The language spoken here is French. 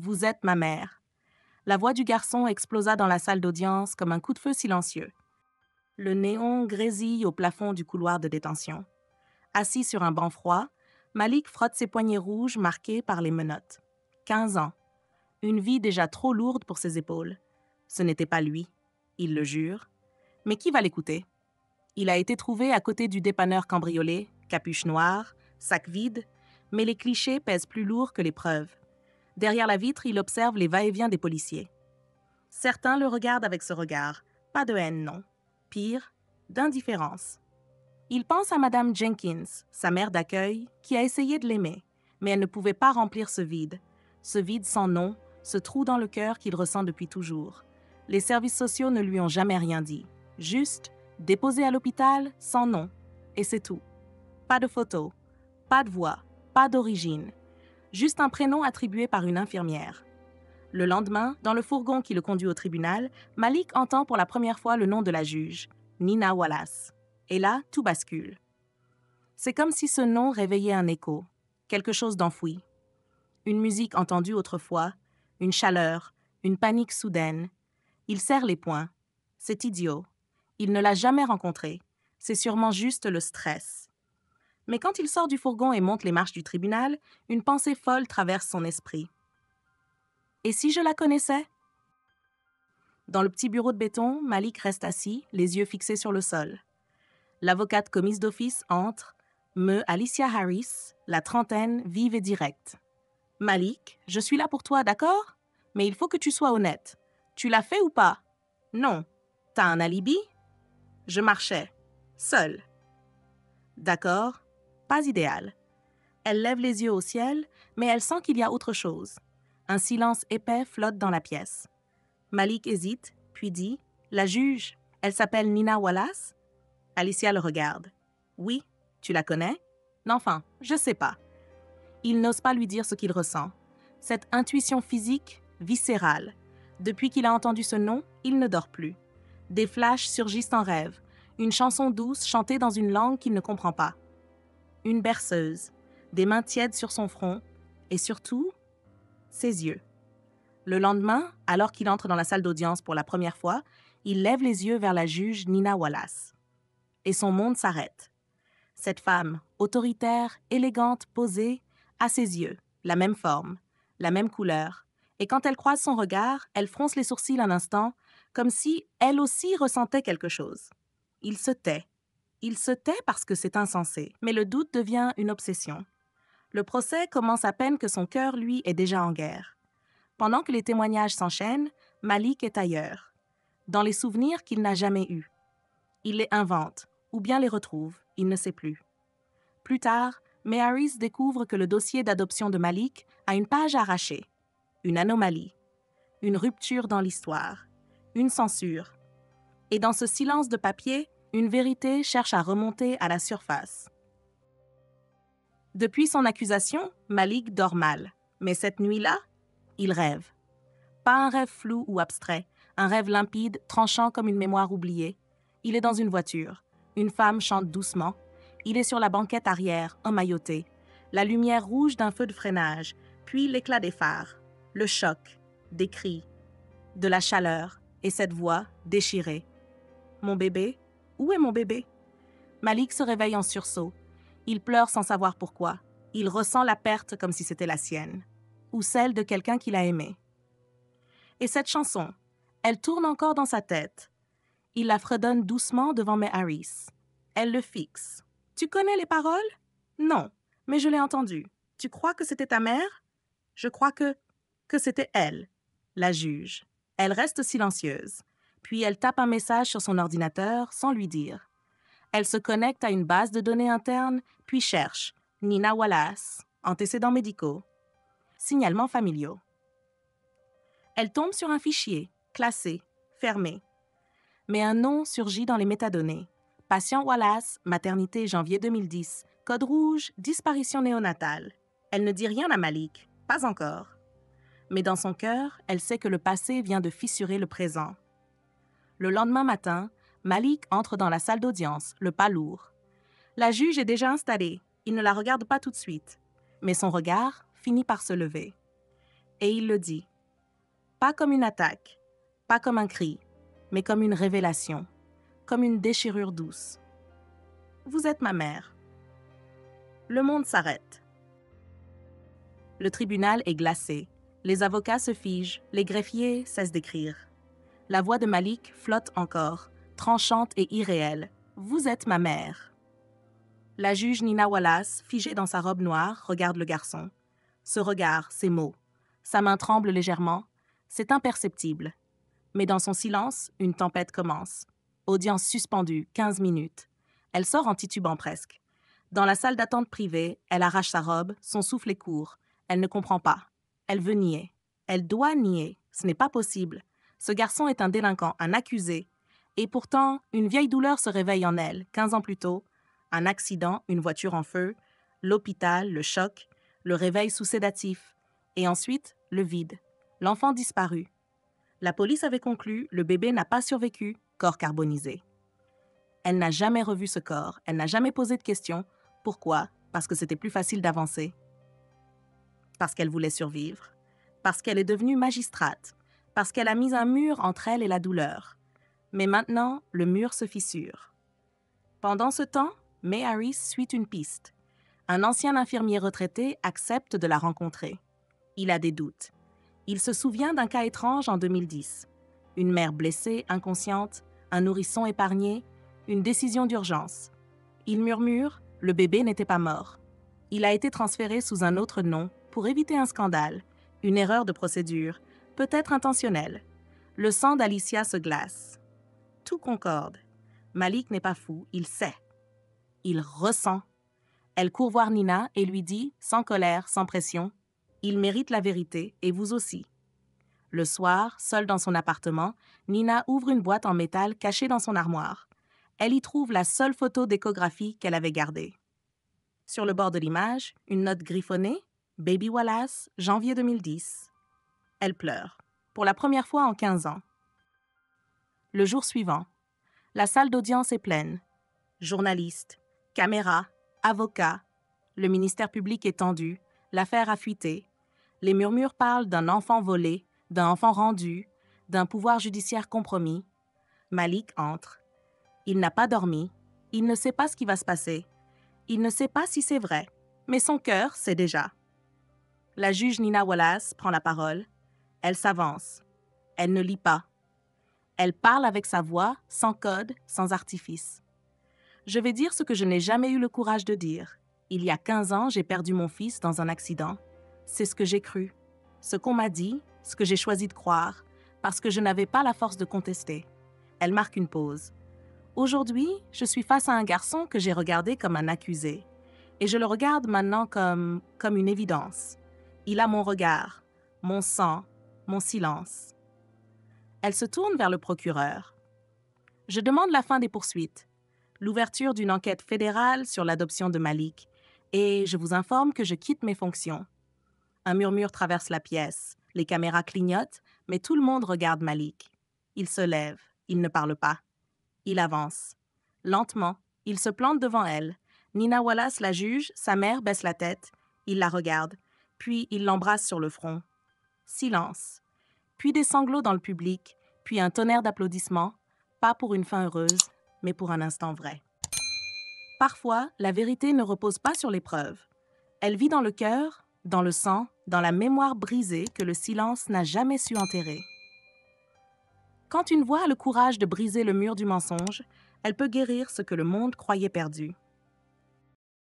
Vous êtes ma mère. » La voix du garçon explosa dans la salle d'audience comme un coup de feu silencieux. Le néon grésille au plafond du couloir de détention. Assis sur un banc froid, Malik frotte ses poignets rouges marqués par les menottes. 15 ans. Une vie déjà trop lourde pour ses épaules. Ce n'était pas lui. Il le jure. Mais qui va l'écouter? Il a été trouvé à côté du dépanneur cambriolé, capuche noire, sac vide, mais les clichés pèsent plus lourd que les preuves. Derrière la vitre, il observe les va-et-vient des policiers. Certains le regardent avec ce regard. Pas de haine, non. Pire, d'indifférence. Il pense à Madame Jenkins, sa mère d'accueil, qui a essayé de l'aimer, mais elle ne pouvait pas remplir ce vide sans nom, ce trou dans le cœur qu'il ressent depuis toujours. Les services sociaux ne lui ont jamais rien dit. Juste, déposé à l'hôpital, sans nom. Et c'est tout. Pas de photo, pas de voix, pas d'origine. Juste un prénom attribué par une infirmière. Le lendemain, dans le fourgon qui le conduit au tribunal, Malik entend pour la première fois le nom de la juge, Nina Wallace. Et là, tout bascule. C'est comme si ce nom réveillait un écho, quelque chose d'enfoui. Une musique entendue autrefois, une chaleur, une panique soudaine. Il serre les poings. C'est idiot. Il ne l'a jamais rencontrée. C'est sûrement juste le stress. Mais quand il sort du fourgon et monte les marches du tribunal, une pensée folle traverse son esprit. Et si je la connaissais? Dans le petit bureau de béton, Malik reste assis, les yeux fixés sur le sol. L'avocate commise d'office entre, me Alicia Harris, la trentaine, vive et directe. « Malik, je suis là pour toi, d'accord? Mais il faut que tu sois honnête. Tu l'as fait ou pas? Non. T'as un alibi? Je marchais. Seule. D'accord. Pas idéal. Elle lève les yeux au ciel, mais elle sent qu'il y a autre chose. Un silence épais flotte dans la pièce. Malik hésite, puis dit « La juge, elle s'appelle Nina Wallace? » Alicia le regarde. « Oui, tu la connais? » « Enfin, je sais pas. » Il n'ose pas lui dire ce qu'il ressent. Cette intuition physique, viscérale. Depuis qu'il a entendu ce nom, il ne dort plus. Des flashs surgissent en rêve. Une chanson douce chantée dans une langue qu'il ne comprend pas. Une berceuse. Des mains tièdes sur son front. Et surtout, ses yeux. Le lendemain, alors qu'il entre dans la salle d'audience pour la première fois, il lève les yeux vers la juge Nina Wallace. Et son monde s'arrête. Cette femme, autoritaire, élégante, posée, a ses yeux, la même forme, la même couleur, et quand elle croise son regard, elle fronce les sourcils un instant, comme si elle aussi ressentait quelque chose. Il se tait. Il se tait parce que c'est insensé, mais le doute devient une obsession. Le procès commence à peine que son cœur, lui, est déjà en guerre. Pendant que les témoignages s'enchaînent, Malik est ailleurs, dans les souvenirs qu'il n'a jamais eus. Il les invente, ou bien les retrouve, il ne sait plus. Plus tard, Harris découvre que le dossier d'adoption de Malik a une page arrachée, une anomalie, une rupture dans l'histoire, une censure. Et dans ce silence de papier, une vérité cherche à remonter à la surface. Depuis son accusation, Malik dort mal, mais cette nuit-là, il rêve. Pas un rêve flou ou abstrait, un rêve limpide, tranchant comme une mémoire oubliée. Il est dans une voiture. Une femme chante doucement. Il est sur la banquette arrière, emmailloté. La lumière rouge d'un feu de freinage, puis l'éclat des phares. Le choc, des cris, de la chaleur et cette voix déchirée. « Mon bébé? Où est mon bébé? » Malik se réveille en sursaut. Il pleure sans savoir pourquoi. Il ressent la perte comme si c'était la sienne, ou celle de quelqu'un qu'il a aimé. Et cette chanson, elle tourne encore dans sa tête. Il la fredonne doucement devant May Harris. Elle le fixe. « Tu connais les paroles? »« Non, mais je l'ai entendue. Tu crois que c'était ta mère? »« Je crois que c'était elle, la juge. » Elle reste silencieuse. Puis elle tape un message sur son ordinateur sans lui dire. Elle se connecte à une base de données interne, puis cherche « Nina Wallace, antécédents médicaux, signalements familiaux. » Elle tombe sur un fichier, classé, fermé. Mais un nom surgit dans les métadonnées. Patient Wallace, maternité janvier 2010, code rouge, disparition néonatale. Elle ne dit rien à Malik, pas encore. Mais dans son cœur, elle sait que le passé vient de fissurer le présent. Le lendemain matin, Malik entre dans la salle d'audience, le pas lourd. La juge est déjà installée, il ne la regarde pas tout de suite. Mais son regard finit par se lever. Et il le dit. Pas comme une attaque, pas comme un cri, mais comme une révélation, comme une déchirure douce. Vous êtes ma mère. Le monde s'arrête. Le tribunal est glacé. Les avocats se figent, les greffiers cessent d'écrire. La voix de Malik flotte encore, tranchante et irréelle. Vous êtes ma mère. La juge Nina Wallace, figée dans sa robe noire, regarde le garçon. Ce regard, ces mots. Sa main tremble légèrement. C'est imperceptible. Mais dans son silence, une tempête commence. Audience suspendue, 15 minutes. Elle sort en titubant presque. Dans la salle d'attente privée, elle arrache sa robe, son souffle est court. Elle ne comprend pas. Elle veut nier. Elle doit nier. Ce n'est pas possible. Ce garçon est un délinquant, un accusé. Et pourtant, une vieille douleur se réveille en elle, 15 ans plus tôt. Un accident, une voiture en feu, l'hôpital, le choc, le réveil sous sédatif. Et ensuite, le vide. L'enfant disparu. La police avait conclu, le bébé n'a pas survécu, corps carbonisé. Elle n'a jamais revu ce corps, elle n'a jamais posé de questions. Pourquoi? Parce que c'était plus facile d'avancer. Parce qu'elle voulait survivre. Parce qu'elle est devenue magistrate. Parce qu'elle a mis un mur entre elle et la douleur. Mais maintenant, le mur se fissure. Pendant ce temps, May Harris suit une piste. Un ancien infirmier retraité accepte de la rencontrer. Il a des doutes. Il se souvient d'un cas étrange en 2010. Une mère blessée, inconsciente, un nourrisson épargné, une décision d'urgence. Il murmure, le bébé n'était pas mort. Il a été transféré sous un autre nom pour éviter un scandale, une erreur de procédure, peut-être intentionnelle. Le sang d'Alicia se glace. Tout concorde. Malik n'est pas fou, il sait. Il ressent. Elle court voir Nina et lui dit, sans colère, sans pression, « Il mérite la vérité, et vous aussi. » Le soir, seule dans son appartement, Nina ouvre une boîte en métal cachée dans son armoire. Elle y trouve la seule photo d'échographie qu'elle avait gardée. Sur le bord de l'image, une note griffonnée, « Baby Wallace, janvier 2010. » Elle pleure, pour la première fois en 15 ans. Le jour suivant, la salle d'audience est pleine. Journalistes, caméras, avocats, le ministère public est tendu, l'affaire a fuité. Les murmures parlent d'un enfant volé, d'un enfant rendu, d'un pouvoir judiciaire compromis. Malik entre. Il n'a pas dormi, il ne sait pas ce qui va se passer. Il ne sait pas si c'est vrai, mais son cœur sait déjà. La juge Nina Wallace prend la parole. Elle s'avance. Elle ne lit pas. Elle parle avec sa voix, sans code, sans artifice. Je vais dire ce que je n'ai jamais eu le courage de dire. Il y a 15 ans, j'ai perdu mon fils dans un accident. C'est ce que j'ai cru, ce qu'on m'a dit, ce que j'ai choisi de croire, parce que je n'avais pas la force de contester. Elle marque une pause. Aujourd'hui, je suis face à un garçon que j'ai regardé comme un accusé. Et je le regarde maintenant comme une évidence. Il a mon regard, mon sang, mon silence. Elle se tourne vers le procureur. Je demande la fin des poursuites, l'ouverture d'une enquête fédérale sur l'adoption de Malik, et je vous informe que je quitte mes fonctions. Un murmure traverse la pièce, les caméras clignotent, mais tout le monde regarde Malik. Il se lève, il ne parle pas. Il avance. Lentement, il se plante devant elle. Nina Wallace la juge, sa mère baisse la tête. Il la regarde, puis il l'embrasse sur le front. Silence. Puis des sanglots dans le public, puis un tonnerre d'applaudissements, pas pour une fin heureuse, mais pour un instant vrai. Parfois, la vérité ne repose pas sur les preuves. Elle vit dans le cœur, dans le sang, dans la mémoire brisée que le silence n'a jamais su enterrer. Quand une voix a le courage de briser le mur du mensonge, elle peut guérir ce que le monde croyait perdu.